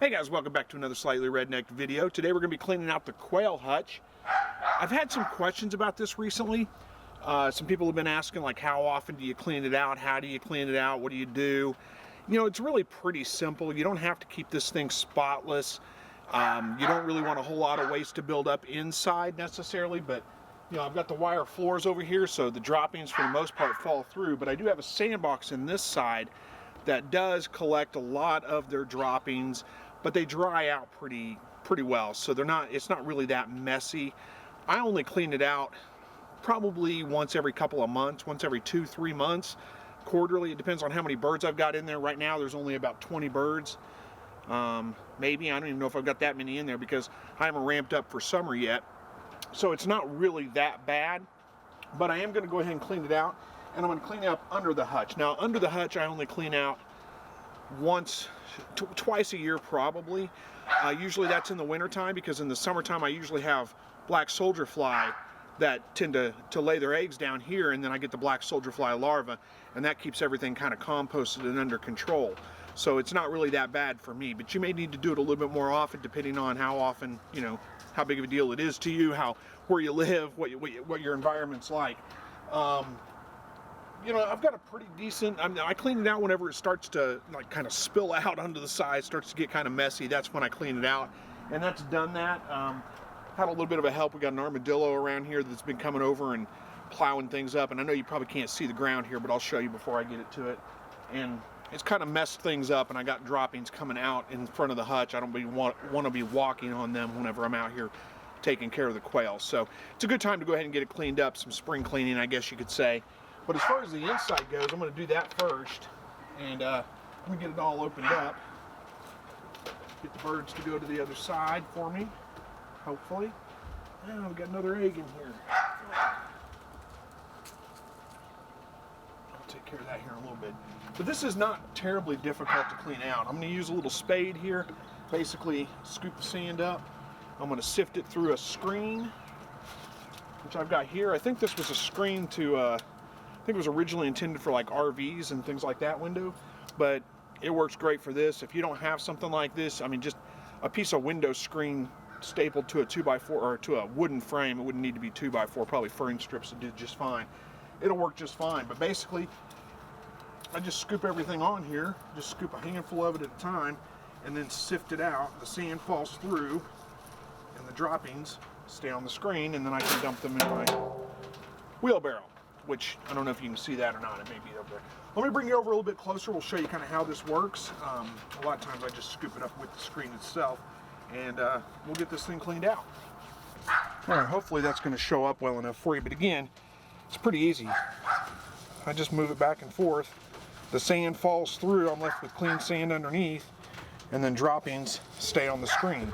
Hey guys, welcome back to another Slightly Rednecked video. Today we're going to be cleaning out the quail hutch. I've had some questions about this recently. Some people have been asking, like, how often do you clean it out? How do you clean it out? What do you do? You know, it's really pretty simple. You don't have to keep this thing spotless. You don't really want a whole lot of waste to build up inside necessarily, but you know, I've got the wire floors over here, so the droppings for the most part fall through, but I do have a sandbox in this side that does collect a lot of their droppings, but they dry out pretty well, so it's not really that messy. I only clean it out probably once every couple of months, once every 2-3 months, quarterly. It depends on how many birds I've got in there. Right now there's only about 20 birds, maybe. I don't even know if I've got that many in there because I haven't ramped up for summer yet, so it's not really that bad. But I am going to go ahead and clean it out, and I'm going to clean up under the hutch. Now under the hutch I only clean out twice a year probably. Usually that's in the winter time, because in the summertime I usually have black soldier fly that tend to lay their eggs down here, and then I get the black soldier fly larva, and that keeps everything kind of composted and under control. So it's not really that bad for me, but you may need to do it a little bit more often depending on how often, you know, how big of a deal it is to you, where you live, what your environment's like. You know, I've got a pretty decent, I clean it out whenever it starts to like kind of spill out onto the side, starts to get kind of messy. That's when I clean it out, and that's done that. Had a little bit of a help. We got an armadillo around here that's been coming over and plowing things up, and I know you probably can't see the ground here, but I'll show you before I get it to it. And it's kind of messed things up, and I got droppings coming out in front of the hutch. I don't want to be walking on them whenever I'm out here taking care of the quail. So it's a good time to go ahead and get it cleaned up, some spring cleaning, I guess you could say. But as far as the inside goes, I'm going to do that first, and let me get it all opened up. Get the birds to go to the other side for me, hopefully. Oh, we've got another egg in here. I'll take care of that here in a little bit. But this is not terribly difficult to clean out. I'm going to use a little spade here, basically scoop the sand up. I'm going to sift it through a screen, which I've got here. I think this was a screen to, I think it was originally intended for like RVs and things like that window, but it works great for this. If you don't have something like this, I mean, just a piece of window screen stapled to a 2x4 or to a wooden frame, it wouldn't need to be 2x4, probably fern strips would do just fine. It'll work just fine. But basically, I just scoop everything on here, just scoop a handful of it at a time, and then sift it out. The sand falls through, and the droppings stay on the screen, and then I can dump them in my wheelbarrow, which I don't know if you can see that or not. It may be over there. Let me bring you over a little bit closer. We'll show you kind of how this works. A lot of times I just scoop it up with the screen itself, and we'll get this thing cleaned out. All right, hopefully that's going to show up well enough for you, but again, it's pretty easy. I just move it back and forth. The sand falls through. I'm left with clean sand underneath, and then droppings stay on the screen,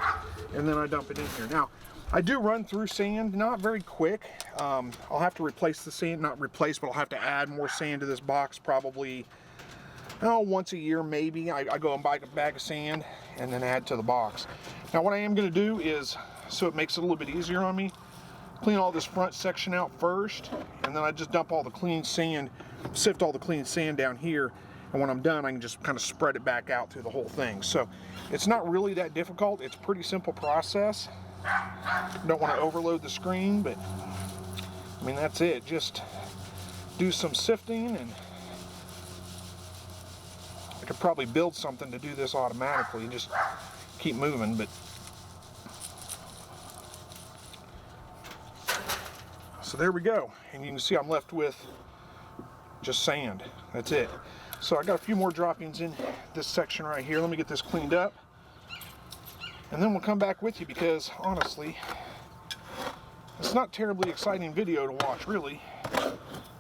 and then I dump it in here. Now, I do run through sand, not very quick. I'll have to replace the sand, not replace, but I'll have to add more sand to this box probably, once a year maybe. I go and buy a bag of sand and then add to the box. Now what I am going to do is, so it makes it a little bit easier on me, clean all this front section out first, and then I just dump all the clean sand, sift all the clean sand down here, and when I'm done I can just kind of spread it back out through the whole thing. So it's not really that difficult. It's a pretty simple process. Don't want to overload the screen, but I mean, that's it. Just do some sifting, and I could probably build something to do this automatically and just keep moving, but so there we go. And you can see I'm left with just sand. That's it. So I got a few more droppings in this section right here. Let me get this cleaned up, and then we'll come back with you, because honestly, it's not a terribly exciting video to watch, really.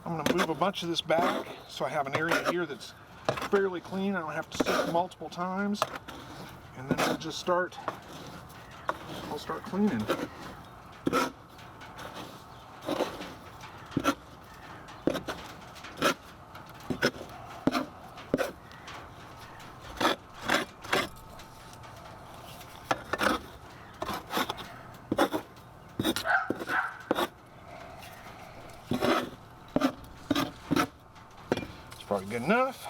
I'm going to move a bunch of this back so I have an area here that's fairly clean. I don't have to sift multiple times, and then I'll start cleaning. Probably good enough.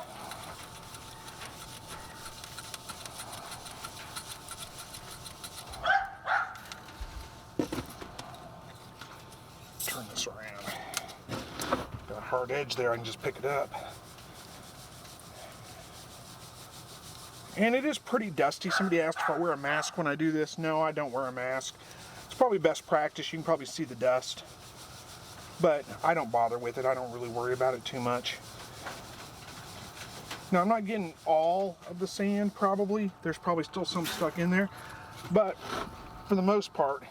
turn this around. Got a hard edge there, I can just pick it up. And it is pretty dusty. Somebody asked if I wear a mask when I do this. No, I don't wear a mask. It's probably best practice. You can probably see the dust. But I don't bother with it. I don't really worry about it too much. Now, I'm not getting all of the sand, probably. There's probably still some stuck in there. But for the most part,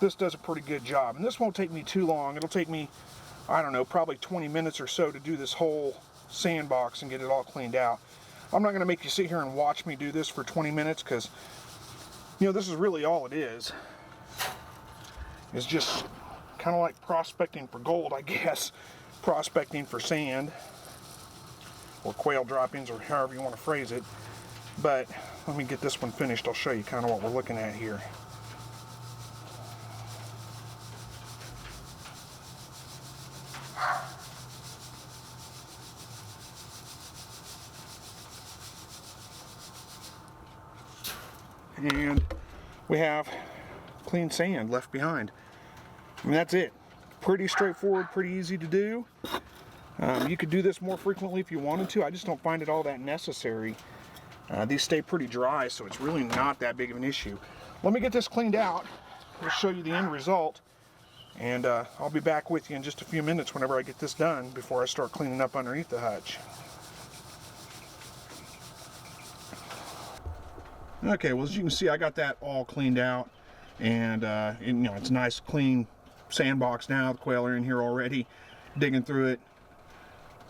this does a pretty good job. And this won't take me too long. It'll take me, I don't know, probably 20 minutes or so to do this whole sandbox and get it all cleaned out. I'm not going to make you sit here and watch me do this for 20 minutes because, you know, this is really all it is. It's just kind of like prospecting for gold, I guess. Prospecting for sand. Or quail droppings, or however you want to phrase it. But let me get this one finished. I'll show you kind of what we're looking at here. And we have clean sand left behind. And that's it. Pretty straightforward, pretty easy to do. You could do this more frequently if you wanted to. I just don't find it all that necessary. These stay pretty dry, so it's really not that big of an issue. Let me get this cleaned out. I'll show you the end result. And I'll be back with you in just a few minutes whenever I get this done before I start cleaning up underneath the hutch. Okay, well, as you can see, I got that all cleaned out, and you know, it's a nice clean sandbox now. The quail are in here already, digging through it,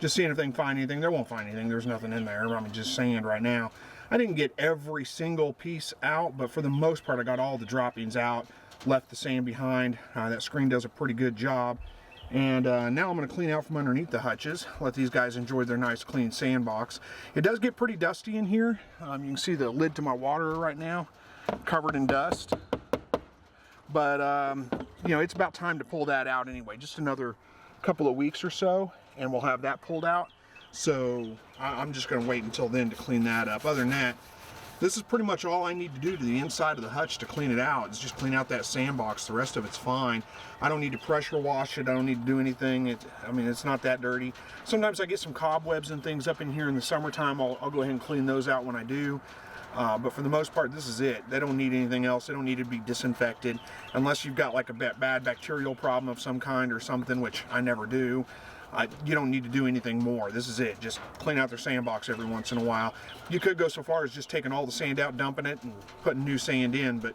just seeing if they can find anything. They won't find anything. There's nothing in there. I mean, just sand right now. I didn't get every single piece out, but for the most part, I got all the droppings out, left the sand behind. That screen does a pretty good job. And now I'm going to clean out from underneath the hutches, let these guys enjoy their nice clean sandbox. It does get pretty dusty in here. You can see the lid to my water right now, covered in dust. But, you know, it's about time to pull that out anyway. Just another couple of weeks or so, and we'll have that pulled out. So I'm just going to wait until then to clean that up. Other than that, this is pretty much all I need to do to the inside of the hutch to clean it out. It's just clean out that sandbox. The rest of it's fine. I don't need to pressure wash it. I don't need to do anything. I mean, it's not that dirty. Sometimes I get some cobwebs and things up in here in the summertime. I'll go ahead and clean those out when I do. But for the most part, this is it. They don't need anything else. They don't need to be disinfected unless you've got like a bad bacterial problem of some kind or something, which I never do. You don't need to do anything more. This is it. Just clean out their sandbox every once in a while. You could go so far as just taking all the sand out, dumping it, and putting new sand in, but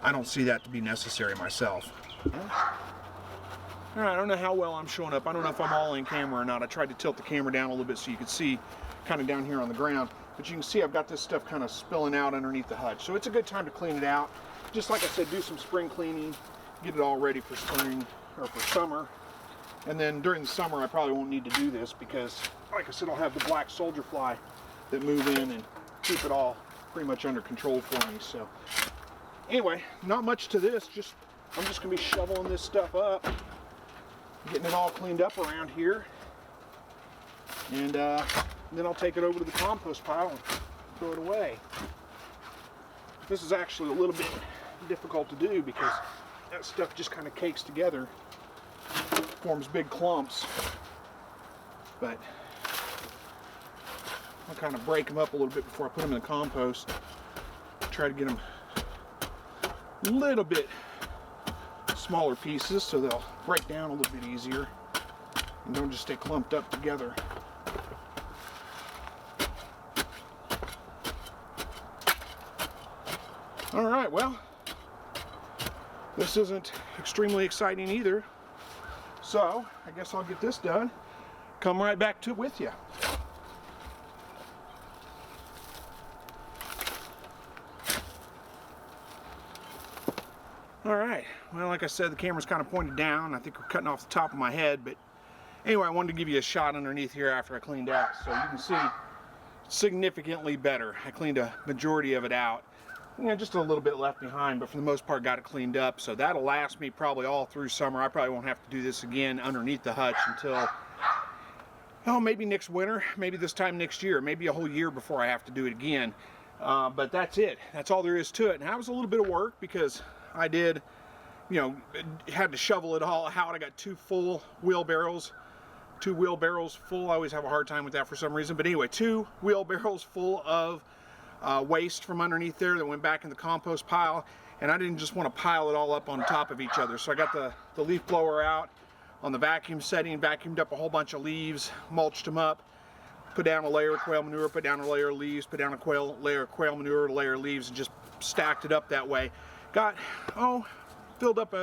I don't see that to be necessary myself. All right, I don't know how well I'm showing up. I don't know if I'm all in camera or not. I tried to tilt the camera down a little bit so you could see kind of down here on the ground. But you can see I've got this stuff kind of spilling out underneath the hutch. So it's a good time to clean it out. Just like I said, do some spring cleaning, get it all ready for spring or for summer. And then during the summer, I probably won't need to do this because, like I said, I'll have the black soldier fly that move in and keep it all pretty much under control for me. So anyway, not much to this. I'm just going to be shoveling this stuff up, getting it all cleaned up around here. And then I'll take it over to the compost pile and throw it away. This is actually a little bit difficult to do because that stuff just kind of cakes together. Forms big clumps, but I'll kind of break them up a little bit before I put them in the compost. Try to get them a little bit smaller pieces so they'll break down a little bit easier and don't just stay clumped up together. All right, well, this isn't extremely exciting either. So, I guess I'll get this done, come right back to it with you. All right, well, like I said, the camera's kind of pointed down. I think we're cutting off the top of my head, but anyway, I wanted to give you a shot underneath here after I cleaned out. So you can see significantly better. I cleaned a majority of it out. You know, just a little bit left behind, but for the most part got it cleaned up. So that'll last me probably all through summer. I probably won't have to do this again underneath the hutch until, oh, maybe next winter, maybe this time next year, maybe a whole year before I have to do it again. But that's it. That's all there is to it. And that was a little bit of work because I did, you know, had to shovel it all out. I got two wheelbarrows full. I always have a hard time with that for some reason. But anyway, 2 wheelbarrows full of waste from underneath there that went back in the compost pile. And I didn't just want to pile it all up on top of each other. So I got the leaf blower out on the vacuum setting, vacuumed up a whole bunch of leaves, mulched them up, put down a layer of quail manure, put down a layer of leaves, put down a layer of quail manure, a layer of leaves, and just stacked it up that way. Got, filled up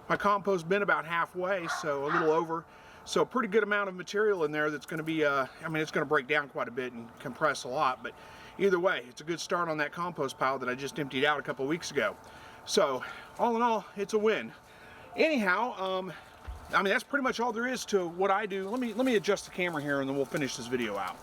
my compost bin about halfway, so a little over. So a pretty good amount of material in there that's going to be, I mean, it's going to break down quite a bit and compress a lot, but either way, it's a good start on that compost pile that I just emptied out a couple weeks ago. So all in all, it's a win. Anyhow, I mean, that's pretty much all there is to what I do. Let me adjust the camera here and then we'll finish this video out.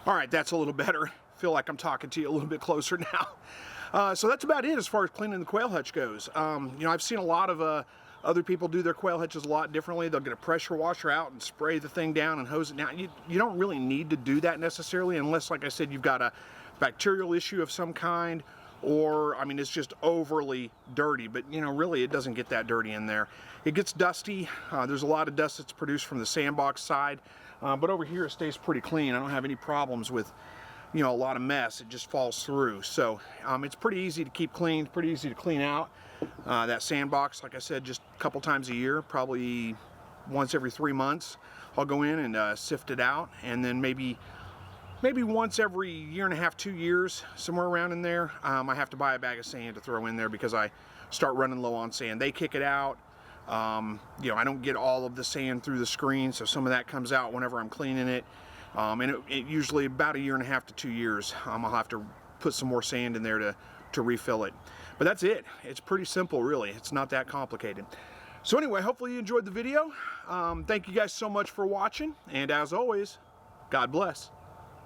All right, that's a little better. Feel like I'm talking to you a little bit closer now. So that's about it as far as cleaning the quail hutch goes. You know, I've seen a lot of other people do their quail hutches a lot differently. They'll get a pressure washer out and spray the thing down and hose it down. You don't really need to do that necessarily unless, like I said, you've got a bacterial issue of some kind, or, I mean, it's just overly dirty. But, you know, really it doesn't get that dirty in there. It gets dusty. There's a lot of dust that's produced from the sandbox side. But over here it stays pretty clean. I don't have any problems with, you know, a lot of mess. It just falls through. So it's pretty easy to keep clean, pretty easy to clean out. That sandbox, like I said, just a couple times a year, probably once every 3 months, I'll go in and sift it out, and then maybe once every 1.5 to 2 years, somewhere around in there, I have to buy a bag of sand to throw in there because I start running low on sand. They kick it out. You know, I don't get all of the sand through the screen, so some of that comes out whenever I'm cleaning it. And it usually about 1.5 to 2 years, I'll have to put some more sand in there to refill it. But that's it. It's pretty simple, really. It's not that complicated. So anyway, hopefully you enjoyed the video. Thank you guys so much for watching, and as always, God bless.